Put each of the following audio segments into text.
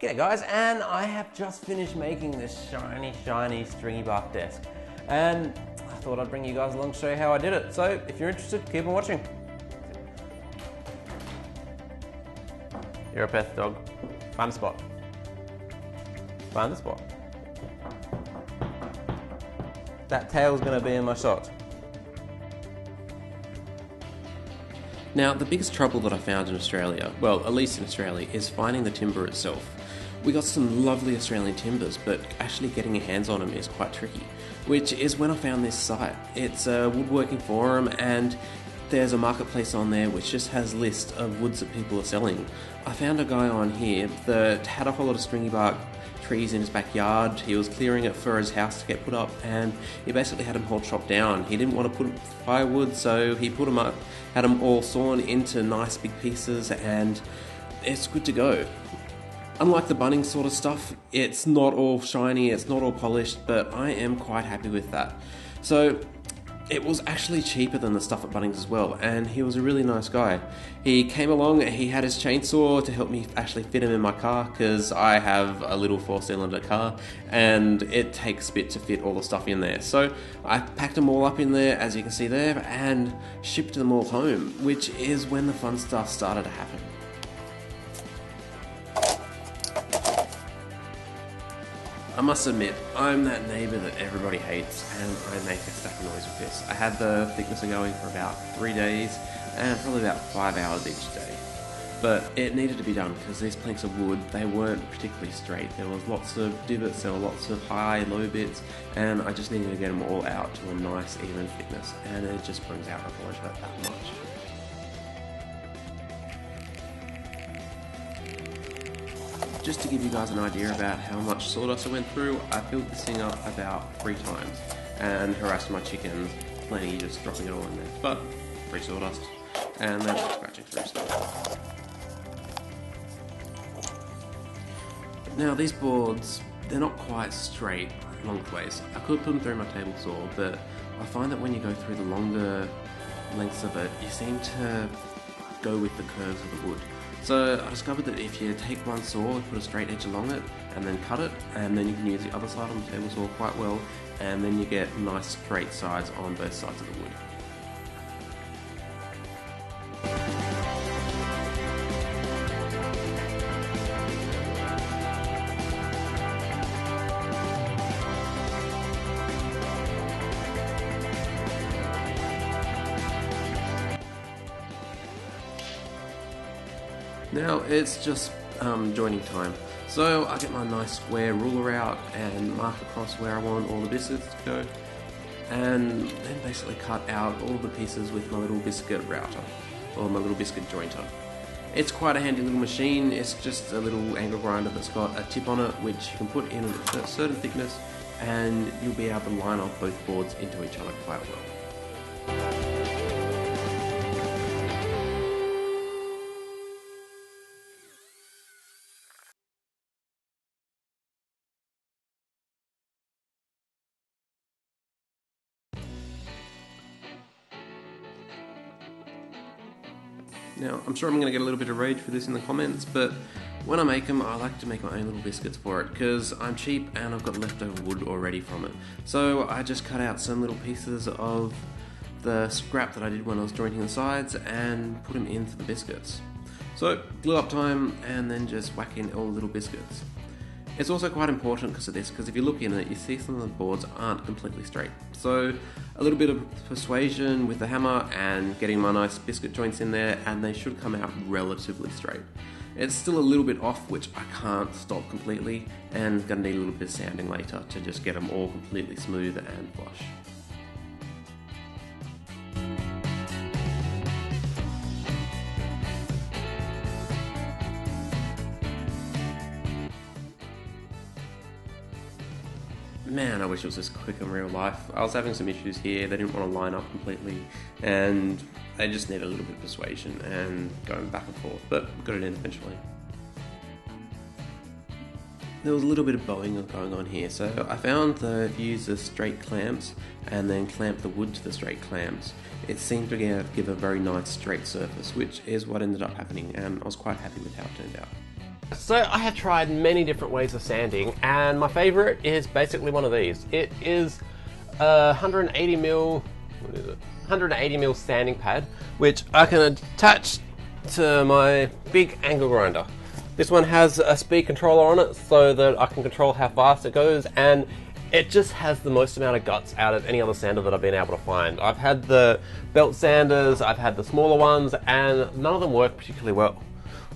G'day guys, and I have just finished making this shiny Stringybark desk, and I thought I'd bring you guys along to show you how I did it. So if you're interested, keep on watching. You're a pet dog. Find the spot. Find the spot. That tail's gonna be in my shot. Now, the biggest trouble that I found in Australia, well, at least in Australia, is finding the timber itself. We got some lovely Australian timbers, but actually getting your hands on them is quite tricky, which is when I found this site. It's a woodworking forum, and there's a marketplace on there which just has lists of woods that people are selling. I found a guy on here that had a whole lot of stringybark trees in his backyard. He was clearing it for his house to get put up, and he basically had them all chopped down. He didn't want to put firewood, so he put them up, had them all sawn into nice big pieces, and it's good to go. Unlike the Bunnings sort of stuff, it's not all shiny, it's not all polished, but I am quite happy with that. So it was actually cheaper than the stuff at Bunnings as well, and he was a really nice guy. He came along, he had his chainsaw to help me actually fit him in my car, because I have a little 4-cylinder car and it takes a bit to fit all the stuff in there. So I packed them all up in there, as you can see there, and shipped them all home, which is when the fun stuff started to happen. I must admit, I'm that neighbour that everybody hates, and I make a stack of noise with this. I had the thicknesser going for about 3 days, and probably about 5 hours each day. But it needed to be done, because these planks of wood, they weren't particularly straight. There was lots of divots, there were lots of high, low bits, and I just needed to get them all out to a nice, even thickness, and it just brings out the polish that much. Just to give you guys an idea about how much sawdust I went through, I filled this thing up about 3 times and harassed my chickens, plenty just dropping it all in there, but free sawdust, and then scratching through stuff. Now these boards, they're not quite straight lengthways. I could put them through my table saw, but I find that when you go through the longer lengths of it, you seem to go with the curves of the wood. So I discovered that if you take one saw, put a straight edge along it, and then cut it, and then you can use the other side on the table saw quite well, and then you get nice straight sides on both sides of the wood. Now it's just joining time, so I get my nice square ruler out and mark across where I want all the biscuits to go, and then basically cut out all the pieces with my little biscuit router, or my little biscuit jointer. It's quite a handy little machine. It's just a little angle grinder that's got a tip on it which you can put in a certain thickness, and you'll be able to line up both boards into each other quite well. Now, I'm sure I'm going to get a little bit of rage for this in the comments, but when I make them, I like to make my own little biscuits for it, because I'm cheap and I've got leftover wood already from it. So I just cut out some little pieces of the scrap that I did when I was jointing the sides and put them into the biscuits. So, glue up time, and then just whack in all the little biscuits. It's also quite important because of this, because if you look in it, you see some of the boards aren't completely straight. So a little bit of persuasion with the hammer and getting my nice biscuit joints in there, and they should come out relatively straight. It's still a little bit off, which I can't stop completely, and gonna need a little bit of sanding later to just get them all completely smooth and flush. Man, I wish it was this quick in real life. I was having some issues here. They didn't want to line up completely, and they just need a little bit of persuasion and going back and forth, but got it in eventually. There was a little bit of bowing going on here, so I found that if you use the straight clamps and then clamp the wood to the straight clamps, it seemed to give a very nice straight surface, which is what ended up happening, and I was quite happy with how it turned out. So I have tried many different ways of sanding, and my favourite is basically one of these. It is a 180mm, 180mm sanding pad, which I can attach to my big angle grinder. This one has a speed controller on it so that I can control how fast it goes, and it just has the most amount of guts out of any other sander that I've been able to find. I've had the belt sanders, I've had the smaller ones, and none of them work particularly well.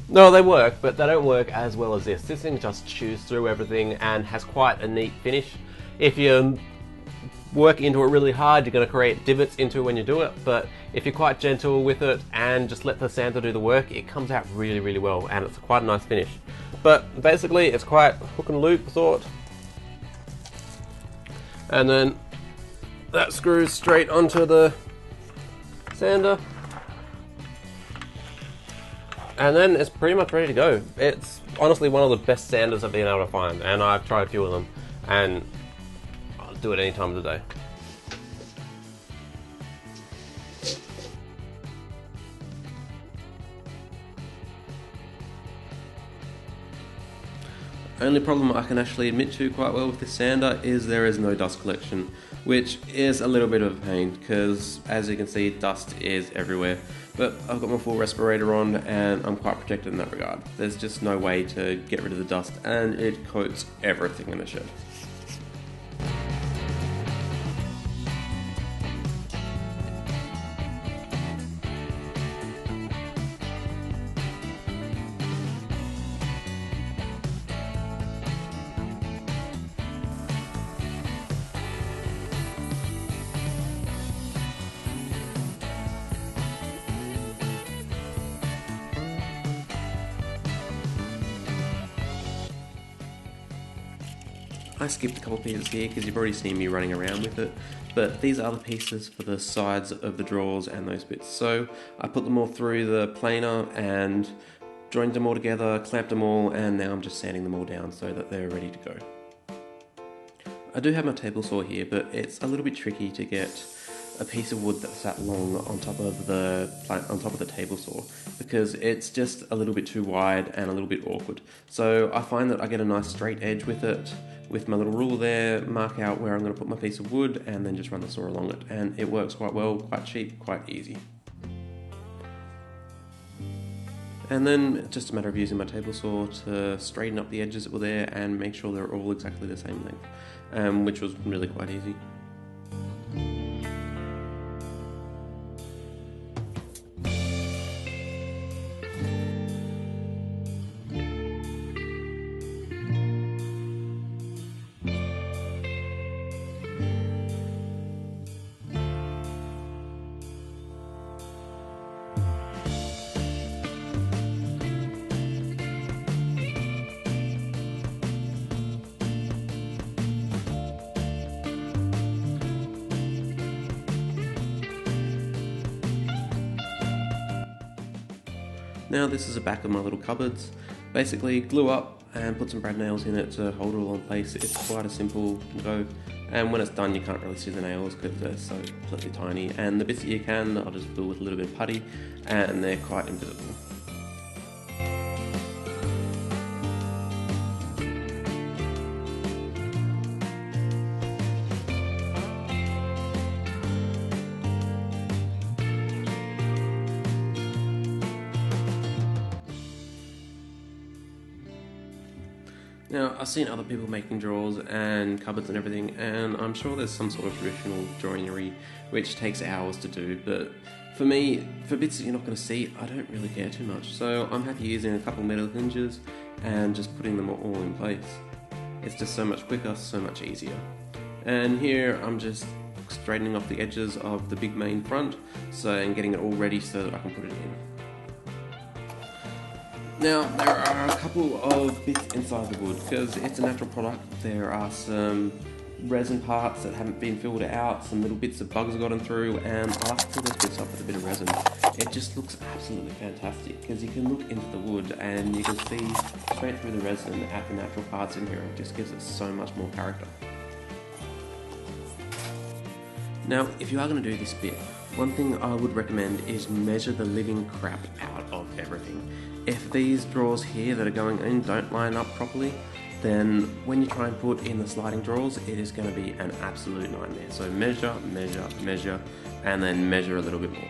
No, they work, but they don't work as well as this. This thing just chews through everything and has quite a neat finish. If you work into it really hard, you're going to create divots into it when you do it, but if you're quite gentle with it and just let the sander do the work, it comes out really, really well, and it's quite a nice finish. But basically, it's quite hook and loop sort. And then that screws straight onto the sander. And then it's pretty much ready to go. It's honestly one of the best sanders I've been able to find, and I've tried a few of them, and I'll do it any time of the day. Only problem I can actually admit to quite well with this sander is there is no dust collection, which is a little bit of a pain because, as you can see, dust is everywhere. But I've got my full respirator on and I'm quite protected in that regard. There's just no way to get rid of the dust, and it coats everything in the shed. I skipped a couple pieces here because you've already seen me running around with it, but these are the pieces for the sides of the drawers and those bits. So I put them all through the planer and joined them all together, clamped them all, and now I'm just sanding them all down so that they're ready to go. I do have my table saw here, but it's a little bit tricky to get a piece of wood that's that long on top of the table saw because it's just a little bit too wide and a little bit awkward. So I find that I get a nice straight edge with it, with my little ruler there, mark out where I'm going to put my piece of wood and then just run the saw along it, and it works quite well, quite cheap, quite easy. And then it's just a matter of using my table saw to straighten up the edges that were there and make sure they're all exactly the same length, which was really quite easy. Now this is the back of my little cupboards. Basically glue up and put some brad nails in it to hold it all in place. It's quite a simple go, and when it's done you can't really see the nails because they're so completely tiny, and the bits that you can I'll just glue with a little bit of putty and they're quite invisible. Now, I've seen other people making drawers and cupboards and everything, and I'm sure there's some sort of traditional joinery which takes hours to do, but for me, for bits that you're not going to see, I don't really care too much, so I'm happy using a couple metal hinges and just putting them all in place. It's just so much quicker, so much easier. And here I'm just straightening off the edges of the big main front and getting it all ready so that I can put it in. Now, there are a couple of bits inside the wood because it's a natural product. There are some resin parts that haven't been filled out, some little bits that bugs have gotten through, and I like to fill those bits up with a bit of resin. It just looks absolutely fantastic because you can look into the wood and you can see straight through the resin at the natural parts in here. It just gives it so much more character. Now, if you are going to do this bit, one thing I would recommend is measure the living crap out of everything. If these drawers here that are going in don't line up properly, then when you try and put in the sliding drawers, it is going to be an absolute nightmare. So measure, measure, measure, and then measure a little bit more.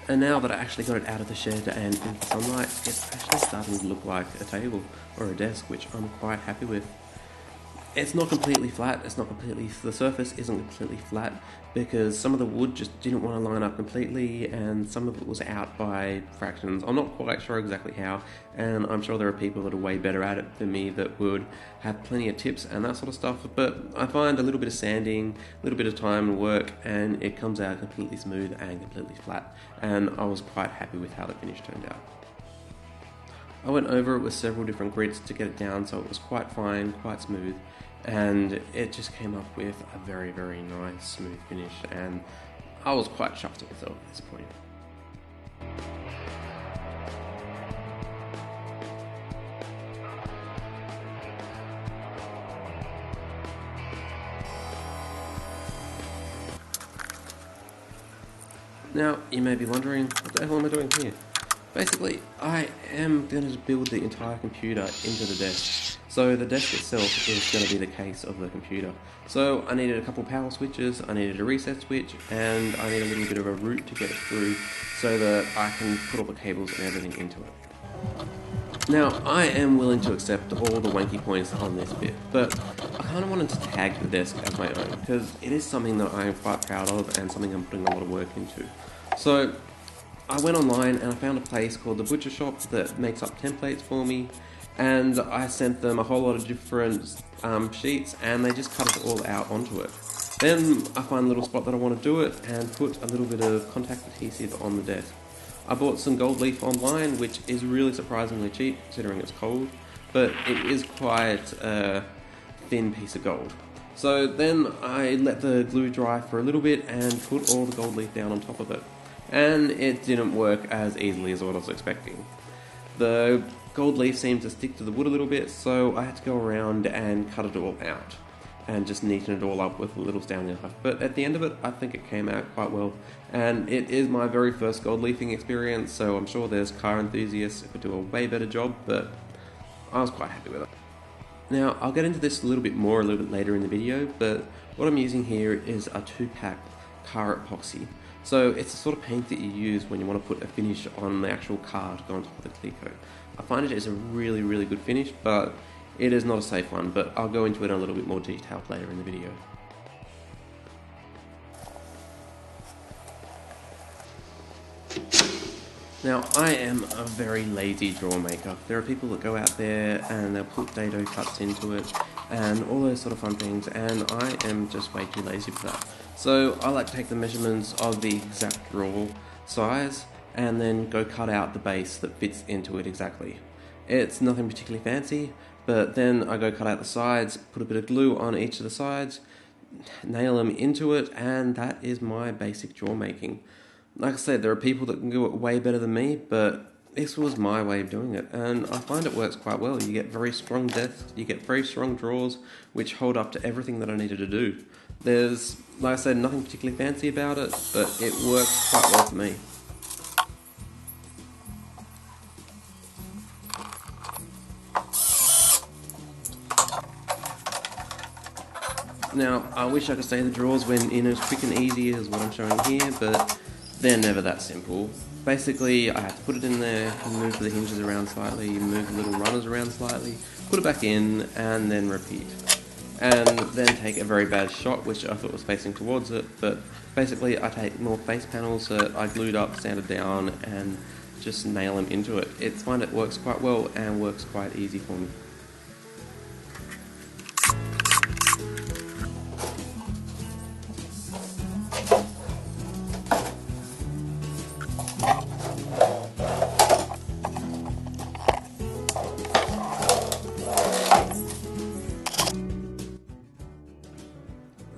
And now that I actually got it out of the shed and into sunlight, it's actually starting to look like a table or a desk, which I'm quite happy with. It's not completely flat, the surface isn't completely flat because some of the wood just didn't want to line up completely and some of it was out by fractions. I'm not quite sure exactly how, and I'm sure there are people that are way better at it than me that would have plenty of tips and that sort of stuff, but I find a little bit of sanding, a little bit of time and work, and it comes out completely smooth and completely flat, and I was quite happy with how the finish turned out. I went over it with several different grits to get it down so it was quite fine, quite smooth, and it just came up with a very, very nice smooth finish, and I was quite chuffed at myself at this point. Now, you may be wondering, what the hell am I doing here? Basically, I am going to build the entire computer into the desk. So the desk itself is going to be the case of the computer. So I needed a couple power switches, I needed a reset switch, and I need a little bit of a route to get it through so that I can put all the cables and everything into it. Now, I am willing to accept all the wanky points on this bit, but I kind of wanted to tag the desk as my own because it is something that I am quite proud of and something I'm putting a lot of work into. So I went online and I found a place called the Butcher Shop that makes up templates for me, and I sent them a whole lot of different sheets and they just cut it all out onto it. Then I find a little spot that I want to do it and put a little bit of contact adhesive on the desk. I bought some gold leaf online, which is really surprisingly cheap considering it's cold, but it is quite a thin piece of gold. So then I let the glue dry for a little bit and put all the gold leaf down on top of it. And it didn't work as easily as what I was expecting. The gold leaf seemed to stick to the wood a little bit, so I had to go around and cut it all out and just neaten it all up with a little Stanley knife. But at the end of it, I think it came out quite well, and it is my very first gold leafing experience, so I'm sure there's car enthusiasts who could do a way better job, but I was quite happy with it. Now, I'll get into this a little bit more a little bit later in the video, but what I'm using here is a 2-pack car epoxy. So it's the sort of paint that you use when you want to put a finish on the actual car to go on top of the clear coat. I find it is a really, really good finish, but it is not a safe one, but I'll go into it in a little bit more detail later in the video. Now, I am a very lazy drawer maker. There are people that go out there and they'll put dado cuts into it and all those sort of fun things, and I am just way too lazy for that. So I like to take the measurements of the exact drawer size and then go cut out the base that fits into it exactly. It's nothing particularly fancy, but then I go cut out the sides, put a bit of glue on each of the sides, nail them into it, and that is my basic drawer making. Like I said, there are people that can do it way better than me, but this was my way of doing it, and I find it works quite well. You get very strong desks, you get very strong drawers, which hold up to everything that I needed to do. There's, like I said, nothing particularly fancy about it, but it works quite well for me. Now, I wish I could say the drawers went in as quick and easy as what I'm showing here, but they're never that simple. Basically, I have to put it in there, move the hinges around slightly, move the little runners around slightly, put it back in, and then repeat. and then take a very bad shot, which I thought was facing towards it, but basically I take more face panels that I glued up, sanded down, and just nail them into it. I find it works quite well and works quite easy for me.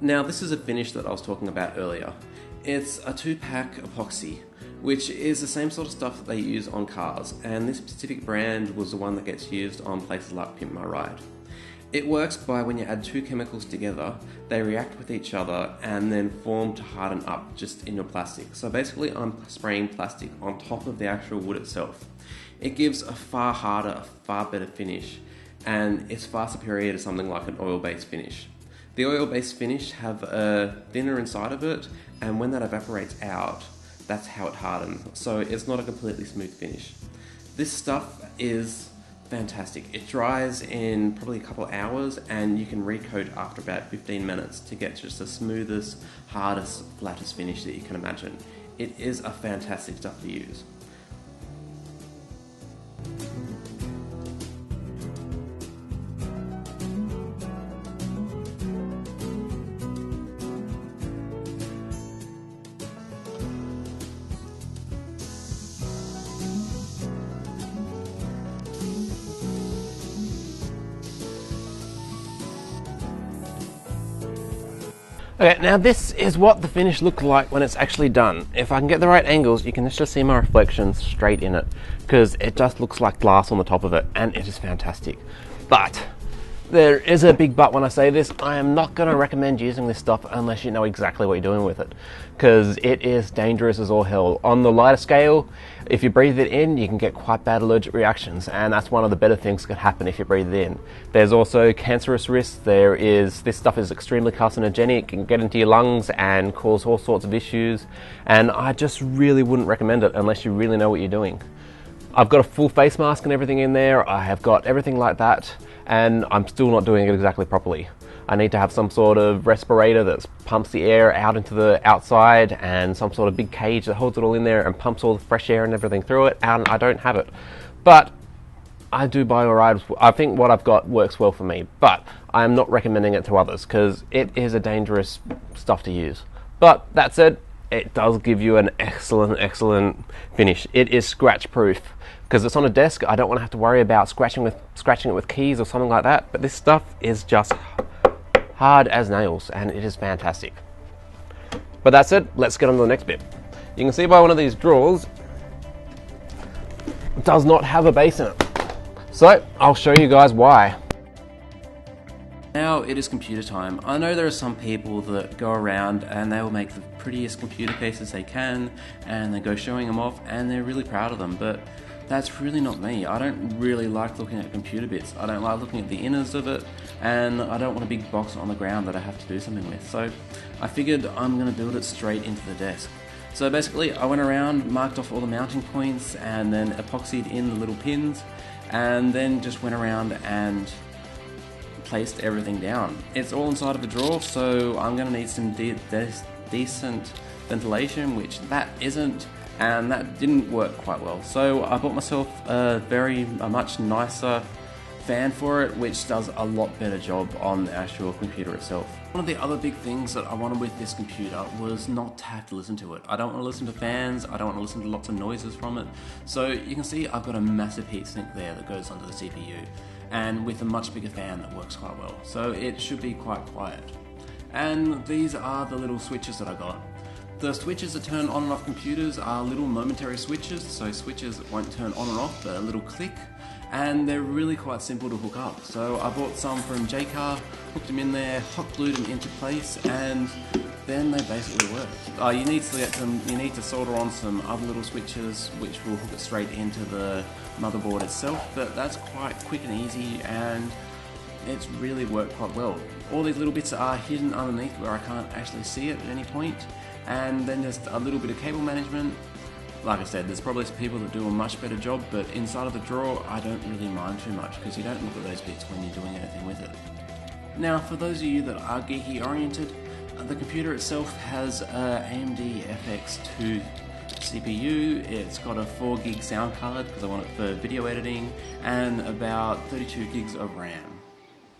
Now this is a finish that I was talking about earlier. It's a 2-pack epoxy, which is the same sort of stuff that they use on cars, and this specific brand was the one that gets used on places like Pimp My Ride. It works by when you add 2 chemicals together, they react with each other and then form to harden up just in your plastic. So basically I'm spraying plastic on top of the actual wood itself. It gives a far harder, a far better finish, and it's far superior to something like an oil-based finish. The oil-based finish have a thinner inside of it, and when that evaporates out, that's how it hardens. So it's not a completely smooth finish. This stuff is fantastic. It dries in probably a couple of hours, and you can recoat after about 15 minutes to get just the smoothest, hardest, flattest finish that you can imagine. It is a fantastic stuff to use. Okay, now this is what the finish looks like when it's actually done. If I can get the right angles, you can just see my reflection straight in it, because it just looks like glass on the top of it, and it is fantastic. But there is a big but when I say this. I am not going to recommend using this stuff unless you know exactly what you're doing with it, because it is dangerous as all hell. On the lighter scale, if you breathe it in, you can get quite bad allergic reactions, and that's one of the better things that can happen if you breathe it in. There's also cancerous risks. This stuff is extremely carcinogenic, it can get into your lungs and cause all sorts of issues, and I just really wouldn't recommend it unless you really know what you're doing. I've got a full face mask and everything in there, I have got everything like that, and I'm still not doing it exactly properly. I need to have some sort of respirator that pumps the air out into the outside, and some sort of big cage that holds it all in there and pumps all the fresh air and everything through it, and I don't have it. But I do buy alright. I think what I've got works well for me, but I am not recommending it to others because it is a dangerous stuff to use. But that said, it does give you an excellent finish. It is scratch proof. Because it's on a desk, I don't want to have to worry about scratching it with keys or something like that, but this stuff is just hard as nails, and it is fantastic. But that's it, let's get on to the next bit. You can see by one of these drawers, it does not have a base in it. So, I'll show you guys why. Now it is computer time. I know there are some people that go around and they will make the prettiest computer cases they can, and they go showing them off, and they're really proud of them, but that's really not me. I don't really like looking at computer bits. I don't like looking at the inners of it, and I don't want a big box on the ground that I have to do something with. So I figured I'm going to build it straight into the desk. So basically I went around, marked off all the mounting points, and then epoxied in the little pins, and then just went around and placed everything down. It's all inside of a drawer, so I'm going to need some decent ventilation, which that isn't, and that didn't work quite well. So I bought myself a much nicer fan for it, which does a lot better job on the actual computer itself. One of the other big things that I wanted with this computer was not to have to listen to it. I don't want to listen to fans, I don't want to listen to lots of noises from it. So you can see I've got a massive heatsink there that goes onto the CPU, and with a much bigger fan that works quite well. So it should be quite quiet. And these are the little switches that I got. The switches that turn on and off computers are little momentary switches, so switches that won't turn on and off, but a little click, and they're really quite simple to hook up. So I bought some from JCar, hooked them in there, hot glued them into place, and then they basically work. You need to get them, you need to solder on some other little switches which will hook it straight into the motherboard itself, but that's quite quick and easy, and it's really worked quite well. All these little bits are hidden underneath where I can't actually see it at any point, and then just a little bit of cable management. Like I said, there's probably some people that do a much better job, but inside of the drawer I don't really mind too much because you don't look at those bits when you're doing anything with it. Now, for those of you that are geeky oriented, the computer itself has a AMD FX2 CPU. It's got a 4 gig sound card because I want it for video editing, and about 32 gigs of RAM.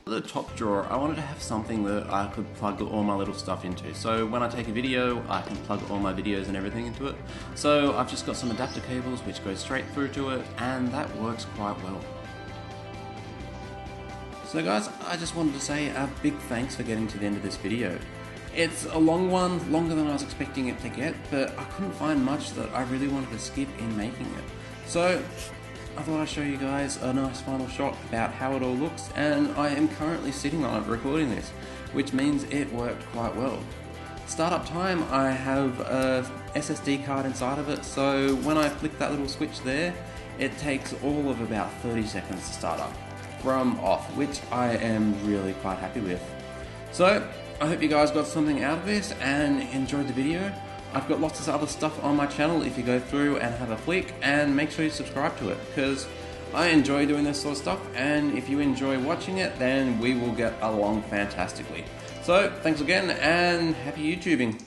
The top drawer, I wanted to have something that I could plug all my little stuff into. So when I take a video, I can plug all my videos and everything into it. So I've just got some adapter cables which go straight through to it, and that works quite well. So guys, I just wanted to say a big thanks for getting to the end of this video. It's a long one, longer than I was expecting it to get, but I couldn't find much that I really wanted to skip in making it. So I thought I'd show you guys a nice final shot about how it all looks, and I am currently sitting on it recording this, which means it worked quite well. Startup time, I have a SSD card inside of it, so when I flick that little switch there, it takes all of about 30 seconds to start up from off, which I am really quite happy with. So I hope you guys got something out of this and enjoyed the video. I've got lots of other stuff on my channel if you go through and have a flick, and make sure you subscribe to it because I enjoy doing this sort of stuff, and if you enjoy watching it, then we will get along fantastically. So thanks again and happy YouTubing.